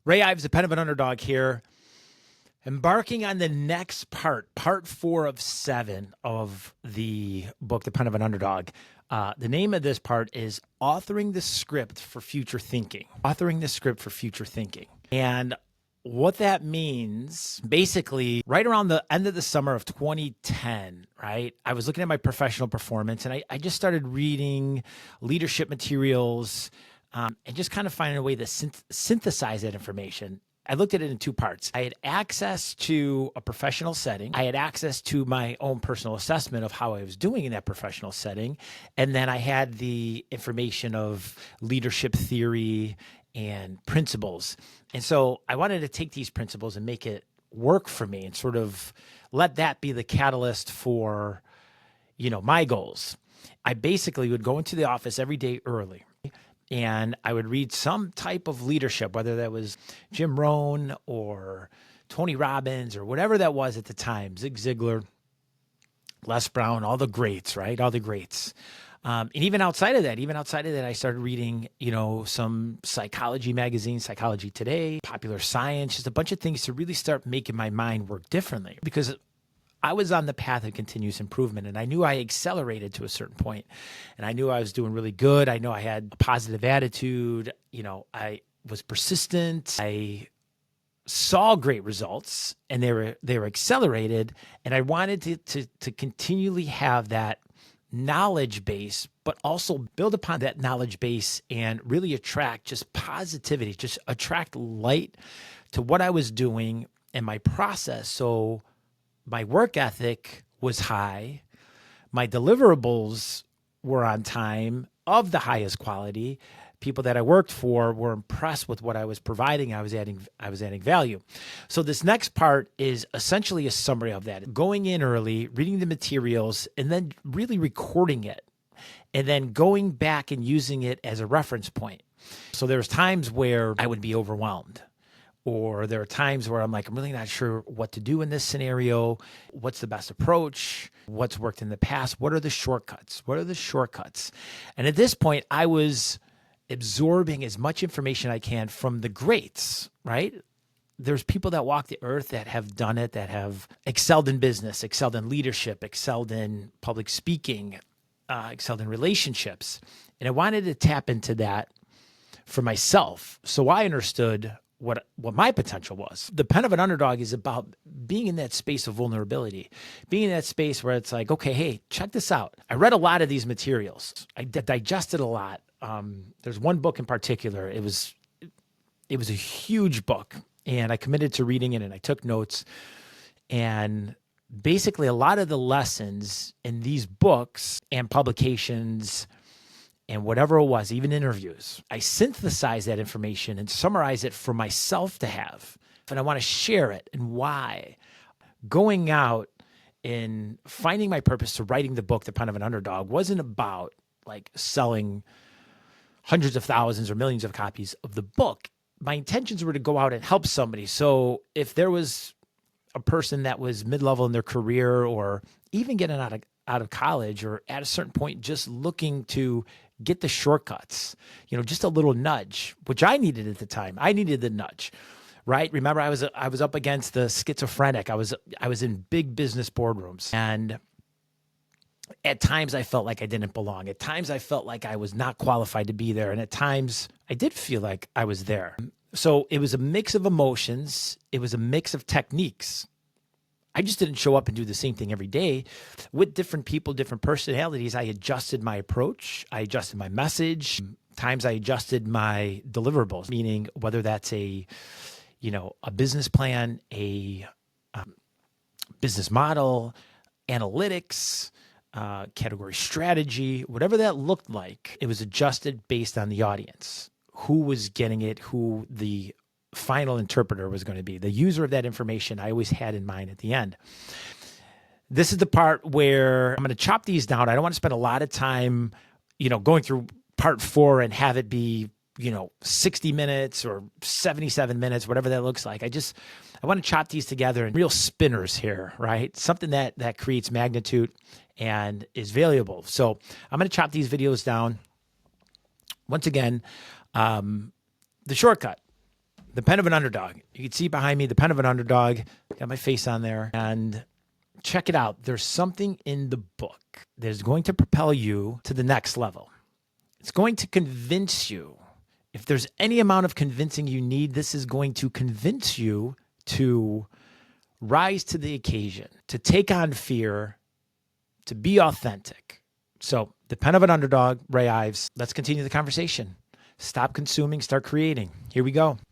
Ray Ives, the pen of an underdog here, embarking on the next part 4 of 7 of the book, The Pen of an Underdog. The name of this part is Authoring the Script for Future Thinking. Authoring the Script for Future Thinking. And what that means, basically, right around the end of the summer of 2010, right, I was looking at my professional performance, and I just started reading leadership materials and just kind of finding a way to synthesize that information. I looked at it in 2 parts. I had access to a professional setting. I had access to my own personal assessment of how I was doing in that professional setting. And then I had the information of leadership theory and principles. And so I wanted to take these principles and make it work for me and sort of let that be the catalyst for, my goals. I basically would go into the office every day early, and I would read some type of leadership, whether that was Jim Rohn or Tony Robbins or whatever that was at the time, Zig Ziglar, Les Brown, all the greats, right? All the greats. And even outside of that, I started reading, some psychology magazines, Psychology Today, Popular Science, just a bunch of things to really start making my mind work differently, because I was on the path of continuous improvement, and I knew I accelerated to a certain point, and I knew I was doing really good. I know I had a positive attitude. I was persistent. I saw great results, and they were accelerated, and I wanted to continually have that knowledge base, but also build upon that knowledge base and really attract just positivity, just attract light to what I was doing and my process. So my work ethic was high. My deliverables were on time, of the highest quality. People that I worked for were impressed with what I was providing. I was adding value. So this next part is essentially a summary of that. Going in early, reading the materials, and then really recording it, and then going back and using it as a reference point. So there's times where I would be overwhelmed, or there are times where I'm like, I'm really not sure what to do in this scenario. What's the best approach? What's worked in the past? What are the shortcuts? And at this point, I was absorbing as much information I can from the greats, right? There's people that walk the earth that have done it, that have excelled in business, excelled in leadership, excelled in public speaking, excelled in relationships. And I wanted to tap into that for myself. So I understood what my potential was. The Pen of an Underdog is about being in that space of vulnerability, being in that space where it's like, okay, hey, check this out. I read a lot of these materials. I digested a lot. There's one book in particular. It was a huge book, and I committed to reading it, and I took notes. And basically a lot of the lessons in these books and publications and whatever it was, even interviews, I synthesize that information and summarize it for myself to have. And I want to share it and why. Going out and finding my purpose to writing the book, The Pen of an Underdog, wasn't about like selling hundreds of thousands or millions of copies of the book. My intentions were to go out and help somebody. So if there was a person that was mid-level in their career, or even getting out of college, or at a certain point just looking to get the shortcuts, just a little nudge, which I needed at the time. I needed the nudge, right? Remember, I was up against the schizophrenic. I was in big business boardrooms, and at times I felt like I didn't belong. At times I felt like I was not qualified to be there. And at times I did feel like I was there. So it was a mix of emotions. It was a mix of techniques. I just didn't show up and do the same thing every day. With different people, different personalities, I adjusted my approach. I adjusted my message. Times I adjusted my deliverables, meaning whether that's a business plan, a business model, analytics, category strategy, whatever that looked like, it was adjusted based on the audience, who was getting it, who the final interpreter was going to be. The user of that information I always had in mind at the end. This is the part where I'm going to chop these down. I don't want to spend a lot of time, going through part 4 and have it be, 60 minutes or 77 minutes, whatever that looks like. I want to chop these together in real spinners here, right? Something that creates magnitude and is valuable. So I'm going to chop these videos down. Once again, the shortcut. The Pen of an Underdog. You can see behind me the Pen of an Underdog. Got my face on there. And check it out. There's something in the book that is going to propel you to the next level. It's going to convince you. If there's any amount of convincing you need, this is going to convince you to rise to the occasion, to take on fear, to be authentic. So, the Pen of an Underdog, Ray Ives. Let's continue the conversation. Stop consuming, start creating. Here we go.